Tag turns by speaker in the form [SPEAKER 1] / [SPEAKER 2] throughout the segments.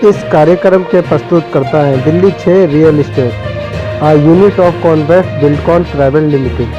[SPEAKER 1] इस कार्यक्रम के प्रस्तुतकर्ता हैं Delhi 6 real estate, a unit of Convest Buildcon travel limited.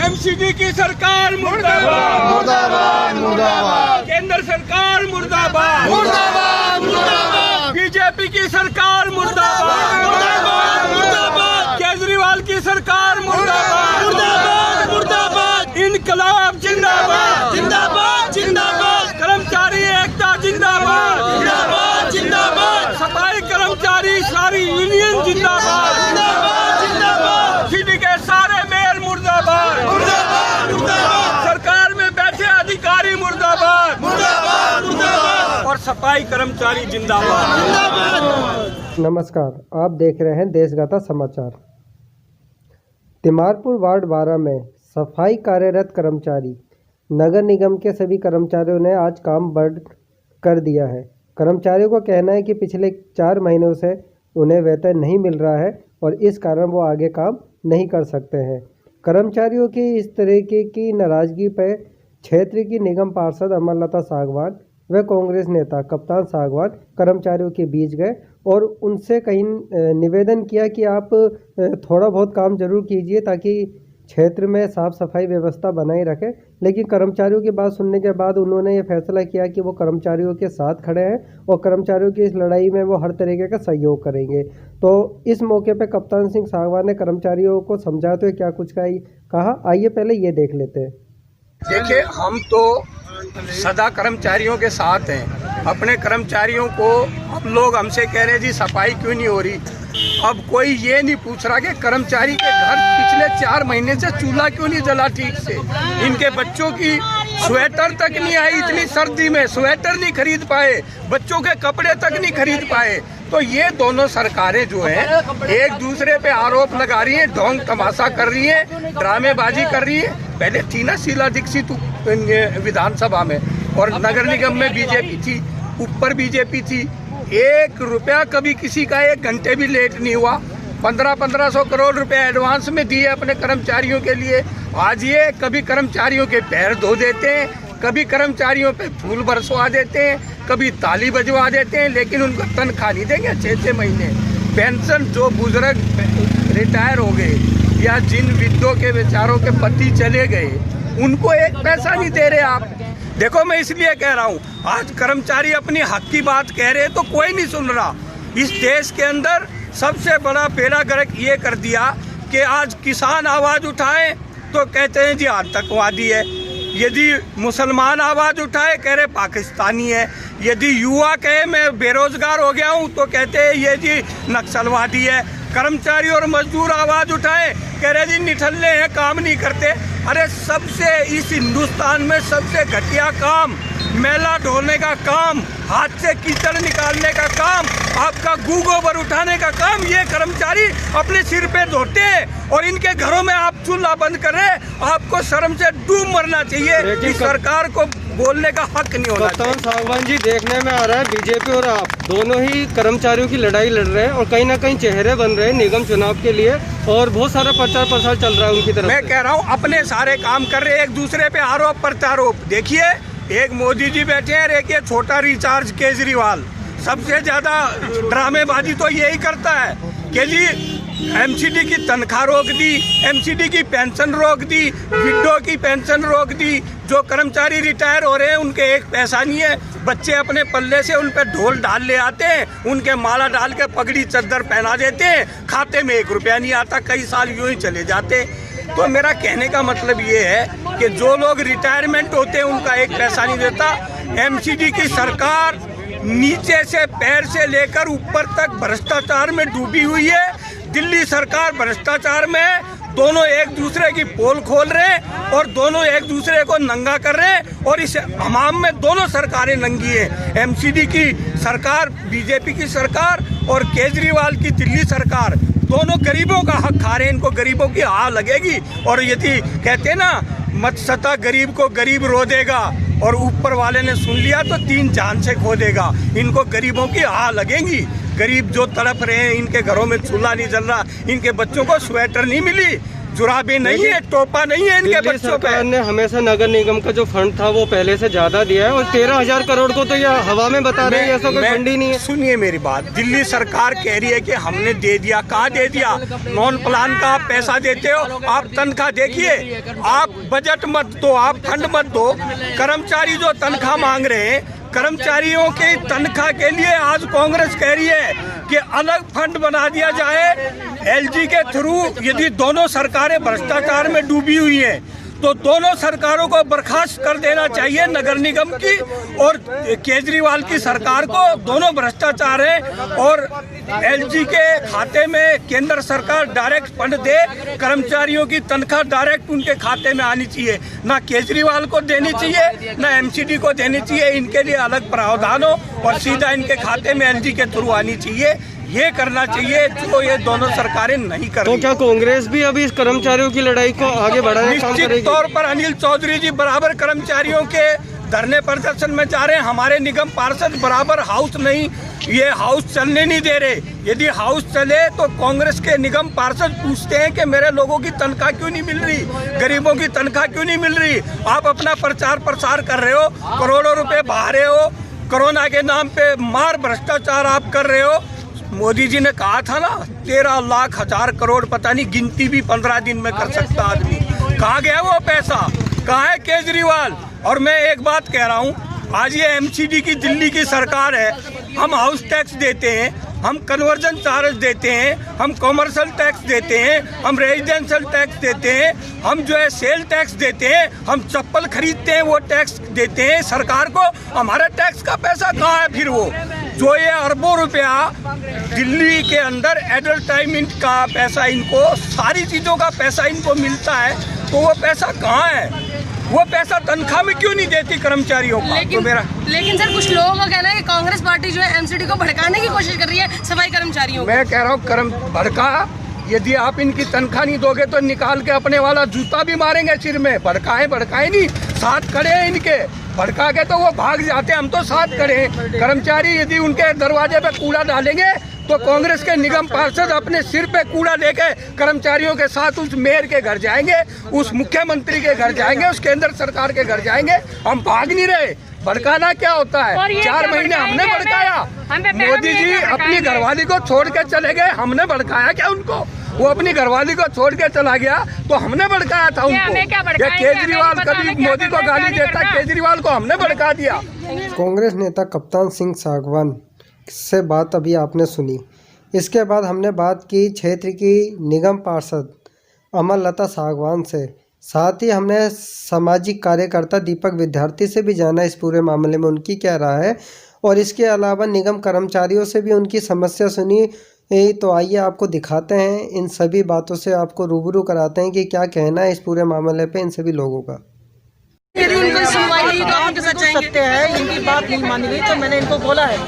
[SPEAKER 2] MCD की सरकार मुर्दाबाद मुर्दाबाद मुर्दाबाद, केंद्र सरकार मुर्दाबाद मुर्दाबाद मुर्दाबाद, बीजेपी की सरकार मुर्दाबाद मुर्दाबाद मुर्दाबाद, केजरीवाल की सरकार मुर्दाबाद मुर्दाबाद मुर्दाबाद, इनकलाब जिंदाबाद जिंदाबाद जिंदाबाद, कर्मचारी एकता जिंदाबाद जिंदाबाद जिंदाबाद, सफाई कर्मचारी सारी यूनियन जिंदाबाद जिंदाबाद जिंदाबाद, सिटी के सारे मेयर मुर्दाबाद मुर्दाबाद मुर्दाबाद, सरकार में बैठे अधिकारी मुर्दाबाद मुर्दाबाद मुर्दाबाद, और सफाई कर्मचारी जिंदाबाद जिंदाबाद।
[SPEAKER 1] नमस्कार, आप देख रहे हैं देशगाथा समाचार। तिमारपुर वार्ड 12 में सफाई कार्यरत कर्मचारी, नगर निगम के सभी कर्मचारियों ने आज काम बंद कर दिया है। कर्मचारियों का कहना है कि पिछले 4 महीनों से उन्हें वेतन नहीं मिल रहा है और इस कारण वो आगे काम नहीं कर सकते हैं। कर्मचारियों की इस तरीके की नाराज़गी पर क्षेत्र की निगम पार्षद अमरलता सागवान व कांग्रेस नेता कप्तान सागवान कर्मचारियों के बीच गए और उनसे कहीं निवेदन किया कि आप थोड़ा बहुत काम जरूर कीजिए ताकि क्षेत्र में साफ सफाई व्यवस्था बनाए रखें। लेकिन कर्मचारियों की बात सुनने के बाद उन्होंने ये फैसला किया कि वो कर्मचारियों के साथ खड़े हैं और कर्मचारियों की इस लड़ाई में वो हर तरीके का सहयोग करेंगे। तो इस मौके पर कप्तान सिंह सागवान ने कर्मचारियों को समझाते हुए क्या कुछ कहा, आइए पहले ये देख लेते हैं।
[SPEAKER 2] देखिए, हम तो सदा कर्मचारियों के साथ हैं। अपने कर्मचारियों को हम लोग हमसे कह रहे जी सफाई क्यों नहीं हो रही। अब कोई ये नहीं पूछ रहा कि कर्मचारी के घर पिछले 4 महीने से चूल्हा क्यों नहीं जला ठीक से। इनके बच्चों की स्वेटर तक नहीं आई, इतनी सर्दी में स्वेटर नहीं खरीद पाए, बच्चों के कपड़े तक नहीं खरीद पाए। तो ये दोनों सरकारें जो हैं एक दूसरे पे आरोप लगा रही हैं, ढोंग तमाशा कर रही हैं, ड्रामेबाजी कर रही है। पहले थी ना शीला दीक्षित विधानसभा में और नगर निगम में बीजेपी थी, ऊपर बीजेपी थी। 1 रुपया कभी किसी का 1 घंटे भी लेट नहीं हुआ। 1500 करोड़ रुपए एडवांस में दिए अपने कर्मचारियों के लिए। आज ये कभी कर्मचारियों के पैर धो देते हैं, कभी कर्मचारियों पे फूल बरसवा देते हैं, कभी ताली बजवा देते हैं, लेकिन उनको तनख्वाह नहीं देंगे 6-6 महीने। पेंशन जो बुजुर्ग रिटायर हो गए या जिन विधवों के बेचारों के पति चले गए, उनको 1 पैसा नहीं दे रहे आप। देखो, मैं इसलिए कह रहा हूँ, आज कर्मचारी अपनी हक की बात कह रहे तो कोई नहीं सुन रहा। इस देश के अंदर सबसे बड़ा बेड़ा गर्क ये कर दिया कि आज किसान आवाज उठाए तो कहते हैं जी आतंकवादी है, यदि मुसलमान आवाज उठाए कह रहे पाकिस्तानी है, यदि युवा कहे मैं बेरोजगार हो गया हूँ तो कहते हैं ये जी नक्सलवादी है। कर्मचारी और मजदूर आवाज उठाए कह रहे जी निठल्ले हैं, काम नहीं करते। अरे सबसे इस हिंदुस्तान में सबसे घटिया काम, मैला ढोने का काम, हाथ से कीचड़ निकालने का काम, आपका गू गोबर उठाने का काम ये कर्मचारी अपने सिर पे धोते हैं और इनके घरों में आप चूल्हा बंद कर रहे हैं। आपको शर्म से डूब मरना चाहिए कि सरकार को बोलने का हक नहीं होना।
[SPEAKER 1] कप्तान सागवान जी, देखने में आ रहा है बीजेपी और आप दोनों ही कर्मचारियों की लड़ाई लड़ रहे हैं और कहीं ना कहीं चेहरे बन रहे हैं निगम चुनाव के लिए और बहुत सारा प्रचार प्रसार चल रहा है उनकी तरफ।
[SPEAKER 2] मैं कह रहा हूँ अपने सारे काम कर रहे हैं, एक दूसरे पे आरोप प्रत्यारोप। देखिए, एक मोदी जी बैठे हैं, एक ये छोटा रिचार्ज केजरीवाल। सबसे ज्यादा ड्रामेबाजी तो यही करता है कि जी एमसीडी की तनख्वाह रोक दी, एमसीडी की पेंशन रोक दी, विडो की पेंशन रोक दी। जो कर्मचारी रिटायर हो रहे हैं उनके 1 पैसा नहीं है। बच्चे अपने पल्ले से उन पर ढोल डाल ले आते हैं, उनके माला डाल के पगड़ी चद्दर पहना देते हैं, खाते में 1 रुपया नहीं आता, कई साल यूं ही चले जाते। तो मेरा कहने का मतलब ये है कि जो लोग रिटायरमेंट होते हैं उनका 1 पैसा नहीं देता। एमसीडी की सरकार नीचे से पैर से लेकर ऊपर तक भ्रष्टाचार में डूबी हुई है। दिल्ली सरकार भ्रष्टाचार में है। दोनों एक दूसरे की पोल खोल रहे हैं और दोनों एक दूसरे को नंगा कर रहे हैं और इस हमाम में दोनों सरकारें नंगी है। एमसीडी की सरकार, बीजेपी की सरकार और केजरीवाल की दिल्ली सरकार, दोनों गरीबों का हक खा रहे हैं। इनको गरीबों की आह लगेगी और यदि कहते हैं ना मत सता गरीब को गरीब रो देगा और ऊपर वाले ने सुन लिया तो 3 जान से खो देगा। इनको गरीबों की आह लगेगी। गरीब जो तड़प रहे हैं, इनके घरों में चूल्हा नहीं जल रहा, इनके बच्चों को स्वेटर नहीं मिली, जुराबे नहीं है, टोपा नहीं है इनके बच्चों पे।
[SPEAKER 3] सरकार ने हमेशा नगर निगम का जो फंड था वो पहले से ज्यादा दिया है, और 13,000 करोड़ को तो ये हवा में बता रहे हैं, ऐसा कोई फंड ही नहीं है।
[SPEAKER 2] सुनिए मेरी बात, दिल्ली सरकार कह रही है कि हमने दे दिया। कहाँ दे दिया? नॉन प्लान का आप पैसा देते हो, आप तनख्वाह देखिए, आप बजट मत दो, आप फंड मत दो। कर्मचारी जो तनख्वाह मांग रहे हैं, कर्मचारियों की तनख्वाह के लिए आज कांग्रेस कह रही है कि अलग फंड बना दिया जाए एलजी के थ्रू। यदि दोनों सरकारें भ्रष्टाचार में डूबी हुई हैं तो दोनों सरकारों को बर्खास्त कर देना चाहिए, नगर निगम की और केजरीवाल की सरकार को। दोनों भ्रष्टाचार हैं और एलजी के खाते में केंद्र सरकार डायरेक्ट फंड दे, कर्मचारियों की तनख्वाह डायरेक्ट उनके खाते में आनी चाहिए, ना केजरीवाल को देनी चाहिए ना एमसीडी को देनी चाहिए। इनके लिए अलग प्रावधान हो और सीधा इनके खाते में एलजी के थ्रू आनी चाहिए। ये करना चाहिए जो ये दोनों सरकारें नहीं कर रही।
[SPEAKER 3] तो क्या कांग्रेस भी अभी इस कर्मचारियों की लड़ाई को आगे बढ़ाने का काम करेगी?
[SPEAKER 2] निश्चित तौर पर अनिल चौधरी जी बराबर कर्मचारियों के धरने प्रदर्शन में जा रहे हैं। हमारे निगम पार्षद बराबर हाउस नहीं, ये हाउस चलने नहीं दे रहे। यदि हाउस चले तो कांग्रेस के निगम पार्षद पूछते हैं कि मेरे लोगों की तनख्वाह क्यों नहीं मिल रही, गरीबों की तनख्वाह क्यों नहीं मिल रही। आप अपना प्रचार प्रसार कर रहे हो, करोड़ों रुपए बहा रहे हो, कोरोना के नाम पे मार भ्रष्टाचार आप कर रहे हो। मोदी जी ने कहा था ना 13 लाख हजार करोड़, पता नहीं गिनती भी 15 दिन में कर सकता आदमी। कहाँ गया वो पैसा? कहाँ है केजरीवाल? और मैं एक बात कह रहा हूँ, आज ये एमसीडी की दिल्ली की सरकार है, हम हाउस टैक्स देते हैं, हम कन्वर्जन चार्ज देते हैं, हम कॉमर्शियल टैक्स देते हैं, हम रेजिडेंशियल टैक्स देते हैं, हम जो है सेल टैक्स देते हैं, हम चप्पल खरीदते हैं वो टैक्स देते हैं सरकार को। हमारा टैक्स का पैसा कहाँ है फिर? वो जो ये अरबों रुपया दिल्ली के अंदर एडवर्टाइजमेंट का पैसा, इनको सारी चीज़ों का पैसा इनको मिलता है, तो वो पैसा कहाँ है? वो पैसा तनख्वाह में क्यों नहीं देती कर्मचारियों को?
[SPEAKER 4] लेकिन सर कुछ लोगों का कहना है कि कांग्रेस पार्टी जो है एमसीडी को भड़काने की कोशिश कर रही है सफाई कर्मचारियों।
[SPEAKER 2] मैं कह रहा हूँ भड़का, यदि आप इनकी तनख्वाह नहीं दोगे तो निकाल के अपने वाला जूता भी मारेंगे सिर में। भड़काए नहीं, साथ खड़े हैं इनके। भड़का के तो वो भाग जाते हैं, हम तो साथ खड़े हैं। कर्मचारी यदि उनके दरवाजे पे कूड़ा डालेंगे तो कांग्रेस के निगम पार्षद अपने सिर पे कूड़ा लेके कर्मचारियों के साथ उस मेयर के घर जाएंगे, उस मुख्यमंत्री के घर जाएंगे, उस केंद्र सरकार के घर जाएंगे। हम भाग नहीं रहे। भड़काना क्या होता है? 4 महीने हमने भड़काया। मोदी जी अपनी घरवाली को छोड़ के चले गए, हमने भड़काया क्या उनको? वो अपनी घरवाली को छोड़ के चला गया तो हमने भड़काया था उनको। या केजरीवाल कभी मोदी को गाली देता, केजरीवाल को हमने भड़का दिया।
[SPEAKER 1] कांग्रेस नेता कप्तान सिंह सागवान से बात अभी आपने सुनी। इसके बाद हमने बात की क्षेत्र की निगम पार्षद अमरलता सागवान से। साथ ही हमने सामाजिक कार्यकर्ता दीपक विद्यार्थी से भी जाना इस पूरे मामले में उनकी क्या राय है, और इसके अलावा निगम कर्मचारियों से भी उनकी समस्या सुनी। तो आइए आपको दिखाते हैं, इन सभी बातों से आपको रूबरू कराते हैं कि क्या कहना है इस पूरे मामले पे इन सभी लोगों का।
[SPEAKER 4] यदि उनकी सुनवाई नहीं तो आप कैसे चाहेंगे?
[SPEAKER 5] सत्य है, इनकी बात नहीं मानी गई तो मैंने इनको बोला है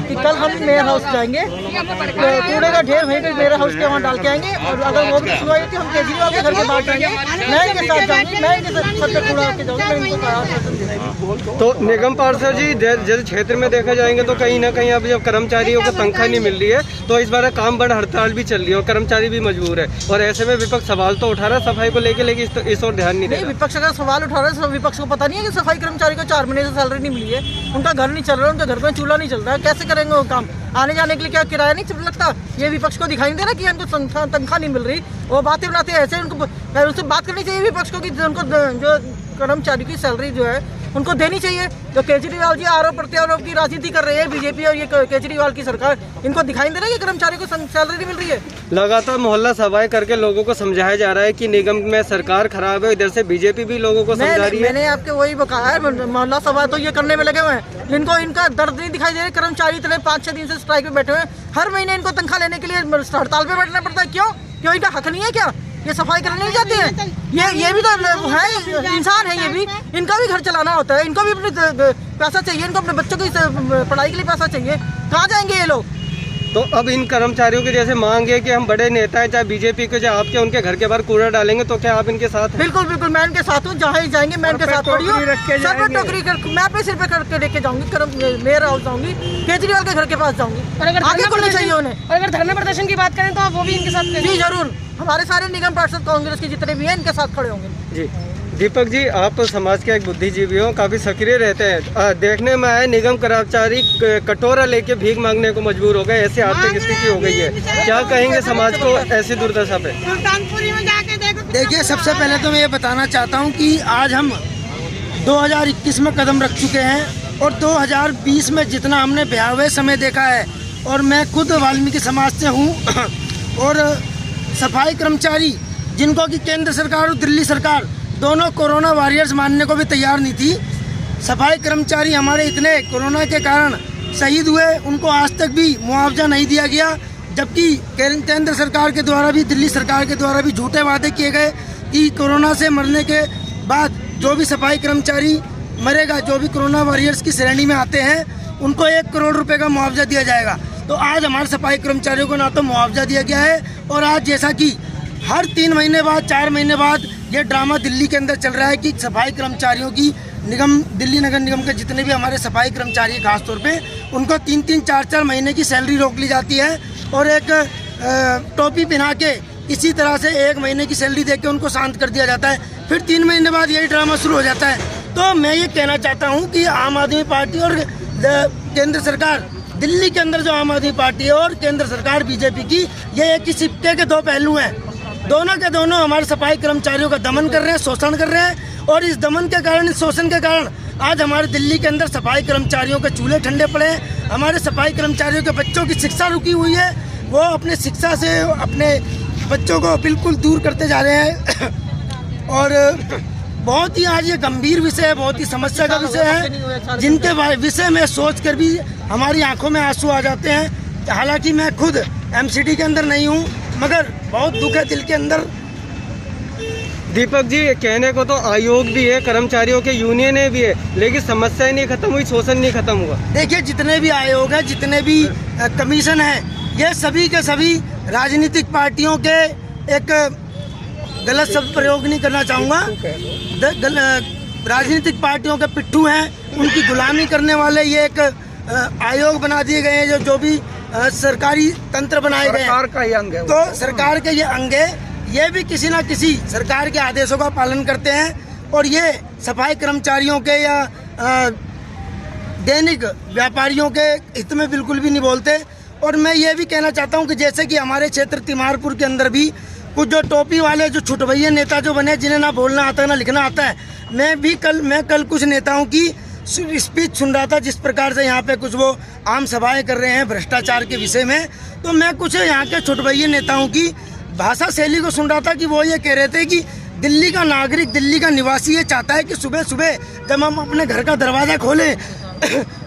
[SPEAKER 5] कि कल हम मेयर हाउस जाएंगे, तो कूड़े का ढेर वहीं पे मेयर हाउस के वहाँ डाल के आएंगे, और अगर वो भी सुनवाई होती है हम केजरीवाल के घर के बाहर जाएंगे। मैं इनके साथ जाऊँगी, मैं इनके साथ सब पे कूड़ा के जाऊँगी, मैं इनको आश्वासन दूँगी।
[SPEAKER 3] तो निगम पार्षद जी, जिस क्षेत्र में देखा जाएंगे तो कहीं ना कहीं अब जब कर्मचारियों को तनख्वाह नहीं मिल रही है तो इस बार काम बंद हड़ताल भी चल रही है और कर्मचारी भी मजबूर है, और ऐसे में विपक्ष सवाल तो उठा रहा है सफाई को लेके, लेकिन इस ओर ध्यान नहीं दे रहा।
[SPEAKER 5] विपक्ष अगर सवाल उठा रहा है, विपक्ष को पता नहीं है कि सफाई कर्मचारी को 4 महीने से सैलरी नहीं मिली है, उनका घर नहीं चल रहा है, उनके घर में चूल्हा नहीं चल रहा है, कैसे करेंगे वो काम? आने जाने के लिए क्या किराया नहीं लगता? ये विपक्ष को दिखाई नहीं दे रहा कि उनको तनख्वाह नहीं मिल रही। वो बातें बनाते हैं ऐसे, उनको उससे बात करनी चाहिए विपक्ष को कि उनको जो कर्मचारी की सैलरी जो है उनको देनी चाहिए। तो केजरीवाल जी आरोप प्रत्यारोप की राजनीति कर रहे हैं बीजेपी और ये केजरीवाल की सरकार, इनको दिखाई दे रहा है कि कर्मचारी को सैलरी नहीं मिल रही है।
[SPEAKER 3] लगातार मोहल्ला सभाएं करके लोगों को समझाया जा रहा है कि निगम में सरकार खराब है, इधर से बीजेपी भी लोगों को समझा रही है।
[SPEAKER 5] मैंने आपके वही कहा है, मोहल्ला सभा तो ये करने में लगे हुए हैं, इनको इनका दर्द नहीं दिखाई दे रहा। कर्मचारी इतने 5-6 दिन से स्ट्राइक पे बैठे हुए हैं, हर महीने इनको तनख्वाह लेने के लिए हड़ताल पे बैठना पड़ता है। क्यों इनका हक नहीं है क्या? ये सफाई करने नहीं जाते हैं? ये भी तो है, इंसान है ये भी, इनका भी घर चलाना होता है, इनको भी अपने पैसा चाहिए, इनको अपने बच्चों की पढ़ाई के लिए पैसा चाहिए। कहाँ जाएंगे ये लोग?
[SPEAKER 3] तो अब इन कर्मचारियों की जैसे मांग है कि हम बड़े नेता हैं, चाहे बीजेपी के, चाहे आपके, उनके घर के बाहर कूड़ा डालेंगे, तो क्या आप इनके साथ हैं?
[SPEAKER 5] बिल्कुल मैं इनके साथ हूँ, जहाँ ही जाएंगे मैं इनके साथ खड़ी हूँ। सर पे टोकरी मैं अपने सिर पे करके लेके जाऊंगी, मेयर हाउस जाऊंगी, केजरीवाल के घर के पास जाऊंगी। आगे खुलनी चाहिए उन्हें।
[SPEAKER 4] और अगर धरना प्रदर्शन की बात करें तो आप वो भी इनके साथ?
[SPEAKER 5] जी जरूर। हमारे सारे निगम पार्षद कांग्रेस के जितने भी हैं इनके साथ खड़े होंगे।
[SPEAKER 3] जी दीपक जी, आप समाज के एक बुद्धिजीवी हो, काफ़ी सक्रिय रहते हैं। देखने में आए निगम कर्मचारी कटोरा लेके भीख मांगने को मजबूर हो गए, ऐसी आर्थिक स्थिति हो गई है। क्या कहेंगे समाज को ऐसी दुर्दशा पे?
[SPEAKER 6] देखिए, सबसे पहले तो मैं ये बताना चाहता हूँ कि आज हम 2021 में कदम रख चुके हैं और 2020 में जितना हमने भयावह समय देखा है, और मैं खुद वाल्मीकि समाज से हूँ और सफाई कर्मचारी जिनको कि केंद्र सरकार और दिल्ली सरकार दोनों कोरोना वॉरियर्स मानने को भी तैयार नहीं थी। सफाई कर्मचारी हमारे इतने कोरोना के कारण शहीद हुए, उनको आज तक भी मुआवजा नहीं दिया गया, जबकि केंद्र सरकार के द्वारा भी दिल्ली सरकार के द्वारा भी झूठे वादे किए गए कि कोरोना से मरने के बाद जो भी सफाई कर्मचारी मरेगा, जो भी कोरोना वॉरियर्स की श्रेणी में आते हैं, उनको 1 करोड़ रुपए का मुआवजा दिया जाएगा। तो आज हमारे सफाई कर्मचारियों को ना तो मुआवजा दिया गया है, और आज जैसा कि हर 3 महीने बाद 4 महीने बाद ये ड्रामा दिल्ली के अंदर चल रहा है कि सफाई कर्मचारियों की दिल्ली नगर निगम के जितने भी हमारे सफाई कर्मचारी हैं खासतौर पे, उनको 3-3, 4-4 महीने की सैलरी रोक ली जाती है और एक टोपी पहना के इसी तरह से 1 महीने की सैलरी दे के उनको शांत कर दिया जाता है। फिर 3 महीने बाद यही ड्रामा शुरू हो जाता है। तो मैं ये कहना चाहता हूँ कि आम आदमी पार्टी और केंद्र सरकार, दिल्ली के अंदर जो आम आदमी पार्टी है और केंद्र सरकार बीजेपी की, ये एक ही सिक्के के 2 पहलू हैं। दोनों के दोनों हमारे सफाई कर्मचारियों का दमन कर रहे हैं, शोषण कर रहे हैं, और इस दमन के कारण, इस शोषण के कारण आज हमारे दिल्ली के अंदर सफाई कर्मचारियों के चूल्हे ठंडे पड़े हैं। हमारे सफाई कर्मचारियों के बच्चों की शिक्षा रुकी हुई है, वो अपने शिक्षा से अपने बच्चों को बिल्कुल दूर करते जा रहे हैं। और बहुत ही आज ये गंभीर विषय है, बहुत ही समस्या का विषय है, जिनके विषय में सोच कर भी हमारी आंखों में आंसू आ जाते हैं। हालांकि मैं खुद एमसीडी के अंदर नहीं हूँ, मगर बहुत दुख है दिल के अंदर।
[SPEAKER 3] दीपक जी, कहने को तो आयोग भी है, कर्मचारियों के यूनियन भी है, लेकिन समस्या ही नहीं खत्म हुई, शोषण नहीं खत्म हुआ।
[SPEAKER 6] देखिए, जितने भी आयोग हैं, जितने भी कमीशन हैं, ये सभी के सभी राजनीतिक पार्टियों के, एक गलत शब्द प्रयोग नहीं करना चाहूँगा, राजनीतिक पार्टियों के पिट्ठू हैं, उनकी गुलामी करने वाले ये एक आयोग बना दिए गए हैं, जो भी सरकारी तंत्र बनाए गए हैं।
[SPEAKER 2] सरकार का ये अंग है,
[SPEAKER 6] तो सरकार के ये अंग है, ये भी किसी ना किसी सरकार के आदेशों का पालन करते हैं, और ये सफाई कर्मचारियों के या दैनिक व्यापारियों के हित में बिल्कुल भी नहीं बोलते। और मैं ये भी कहना चाहता हूँ कि जैसे कि हमारे क्षेत्र तिमारपुर के अंदर भी कुछ जो टोपी वाले, जो छुटभैया नेता जो बने, जिन्हें ना बोलना आता है ना लिखना आता है, मैं कल कुछ नेताओं की स्पीच सुन रहा था, जिस प्रकार से यहाँ पे कुछ वो आम सभाएं कर रहे हैं भ्रष्टाचार के विषय में। तो मैं कुछ यहाँ के छुटभैया नेताओं की भाषा शैली को सुन रहा था कि वो ये कह रहे थे कि दिल्ली का नागरिक, दिल्ली का निवासी ये चाहता है कि सुबह सुबह जब हम अपने घर का दरवाज़ा खोलें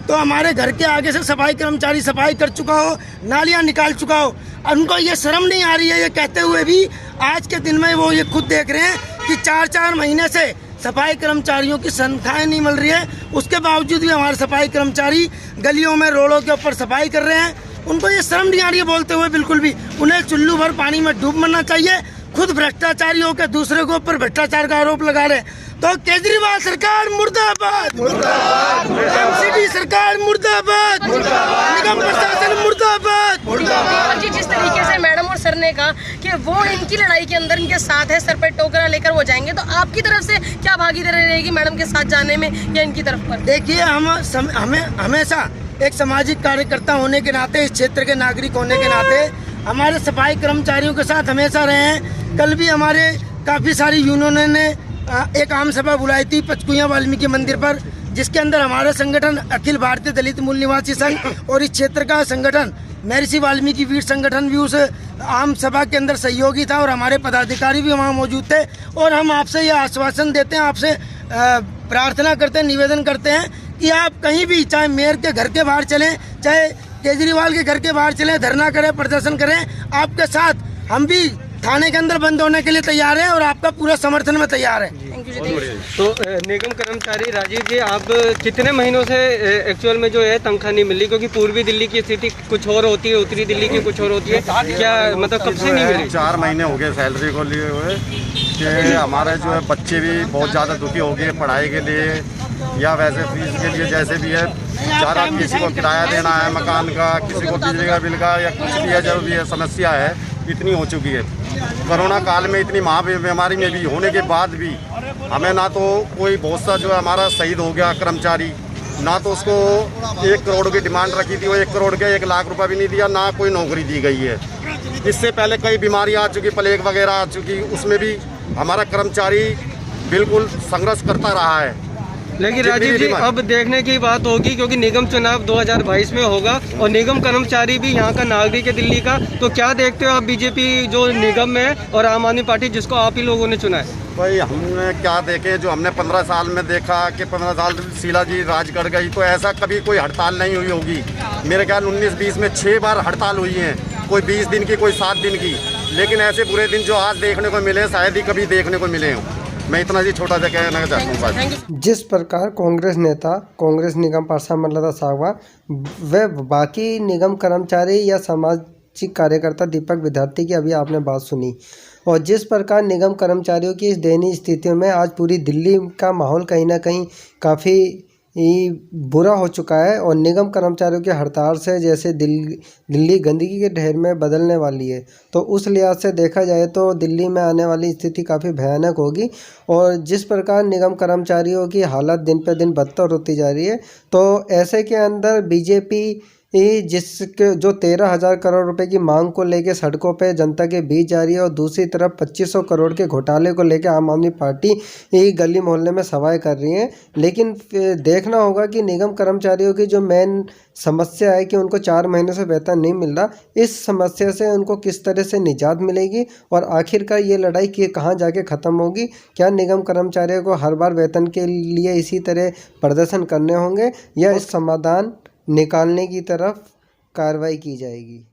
[SPEAKER 6] तो हमारे घर के आगे से सफाई कर्मचारी सफाई कर चुका हो, नालियाँ निकाल चुका हो। उनको ये शर्म नहीं आ रही है, ये कहते हुए भी आज के दिन में वो ये खुद देख रहे हैं कि 4-4 महीने से सफाई कर्मचारियों की तनख्वाहें नहीं मिल रही है। उसके बावजूद भी हमारे सफाई कर्मचारी गलियों में, रोडों के ऊपर सफाई कर रहे हैं। उनको ये शर्म नहीं आ रही है बोलते हुए बिल्कुल भी। उन्हें चुल्लू भर पानी में डूब मरना चाहिए। खुद भ्रष्टाचारी होकर दूसरे के ऊपर भ्रष्टाचार का आरोप लगा रहे हैं। तो केजरीवाल सरकार मुर्दाबाद, एमसीडी सरकार मुर्दाबाद, निगम प्रशासन मुर्दाबाद।
[SPEAKER 4] जी, जिस तरीके से मैडम और सर ने कहा कि वो इनकी लड़ाई के अंदर इनके साथ है, सर पे टोकरा लेकर वो जाएंगे, तो आपकी तरफ से क्या भागीदारी रहेगी मैडम के साथ जाने में या इनकी तरफ पर?
[SPEAKER 6] देखिए, हमें हमेशा एक सामाजिक कार्यकर्ता होने के नाते, इस क्षेत्र के नागरिक होने के नाते हमारे सफाई कर्मचारियों के साथ हमेशा रहे हैं। कल भी हमारे काफ़ी सारी यूनियनों ने एक आम सभा बुलाई थी पचकुइयाँ वाल्मीकि मंदिर पर, जिसके अंदर हमारा संगठन अखिल भारतीय दलित मूल निवासी संघ और इस क्षेत्र का संगठन महर्षि वाल्मीकि वीर संगठन भी उस आम सभा के अंदर सहयोगी था, और हमारे पदाधिकारी भी वहाँ मौजूद थे। और हम आपसे यह आश्वासन देते हैं, आपसे प्रार्थना करते हैं, निवेदन करते हैं कि आप कहीं भी, चाहे मेयर के घर के बाहर चलें, चाहे केजरीवाल के घर के बाहर चलें, धरना करें, प्रदर्शन करें, आपके साथ हम भी थाने के अंदर बंद होने के लिए तैयार हैं और आपका पूरा समर्थन में तैयार है।
[SPEAKER 3] तो निगम कर्मचारी राजीव जी, आप कितने महीनों से एक्चुअल में जो है तनख्वाह नहीं मिल रही? क्योंकि पूर्वी दिल्ली की स्थिति कुछ और होती है, उत्तरी दिल्ली की कुछ और होती है, क्या मतलब कब से नहीं मिली?
[SPEAKER 7] 4 महीने हो गए सैलरी को लिए हुए कि हमारे जो है बच्चे भी बहुत ज़्यादा दुखी हो गए पढ़ाई के लिए या वैसे फीस के लिए, जैसे भी है। ज़्यादा किसी को किराया देना है मकान का, किसी को बिजली का बिल का, या कुछ भी है, जो भी है समस्या है इतनी हो चुकी है। कोरोना काल में इतनी महाबीमारी में भी होने के बाद भी हमें ना तो कोई बहुत सा जो है हमारा शहीद हो गया कर्मचारी, ना तो उसको 1 करोड़ की डिमांड रखी थी, वो 1 करोड़ के 1 लाख रुपए भी नहीं दिया, ना कोई नौकरी दी गई है। इससे पहले कई बीमारियां आ चुकी, प्लेग वगैरह आ चुकी, उसमें भी हमारा कर्मचारी बिल्कुल संघर्ष करता रहा है।
[SPEAKER 3] लेकिन राजीव जी अब देखने की बात होगी, क्योंकि निगम चुनाव 2022 में होगा और निगम कर्मचारी भी यहाँ का नागरिक है दिल्ली का, तो क्या देखते हो आप बीजेपी जो निगम में है और आम आदमी पार्टी जिसको आप ही लोगों ने चुना है?
[SPEAKER 7] भाई हमने क्या देखे, जो हमने 15 साल में देखा कि 15 साल शीला जी राज कर गई, तो ऐसा कभी कोई हड़ताल नहीं हुई होगी। मेरे ख्याल 19-20 में 6 बार हड़ताल हुई है, कोई 20 दिन की, कोई 7 दिन की, लेकिन ऐसे बुरे दिन जो आज देखने को मिले शायद ही कभी देखने को मिले हों। मैं इतना ही छोटा सा कहना चाहता हूँ।
[SPEAKER 1] जिस प्रकार कांग्रेस नेता, कांग्रेस निगम पार्षद मल्लता साहवा व बाकी निगम कर्मचारी या सामाजिक कार्यकर्ता दीपक विद्यार्थी की अभी आपने बात सुनी, और जिस प्रकार निगम कर्मचारियों की इस दयनीय स्थितियों में आज पूरी दिल्ली का माहौल कहीं ना कहीं काफ़ी बुरा हो चुका है, और निगम कर्मचारियों की हड़ताल से जैसे दिल्ली गंदगी के ढेर में बदलने वाली है, तो उस लिहाज से देखा जाए तो दिल्ली में आने वाली स्थिति काफ़ी भयानक होगी। और जिस प्रकार निगम कर्मचारियों की हालत दिन पे दिन बदतर होती जा रही है, तो ऐसे के अंदर बीजेपी जिसके जो 13,000 करोड़ रुपए की मांग को लेके सड़कों पे जनता के बीच जा रही है, और दूसरी तरफ 2500 करोड़ के घोटाले को लेके आम आदमी पार्टी गली मोहल्ले में सवाल कर रही है। लेकिन देखना होगा कि निगम कर्मचारियों की जो मेन समस्या है कि उनको 4 महीने से वेतन नहीं मिल रहा, इस समस्या से उनको किस तरह से निजात मिलेगी और आखिरकार ये लड़ाई कहाँ जाके ख़त्म होगी। क्या निगम कर्मचारियों को हर बार वेतन के लिए इसी तरह प्रदर्शन करने होंगे, या इस समाधान निकालने की तरफ कार्रवाई की जाएगी?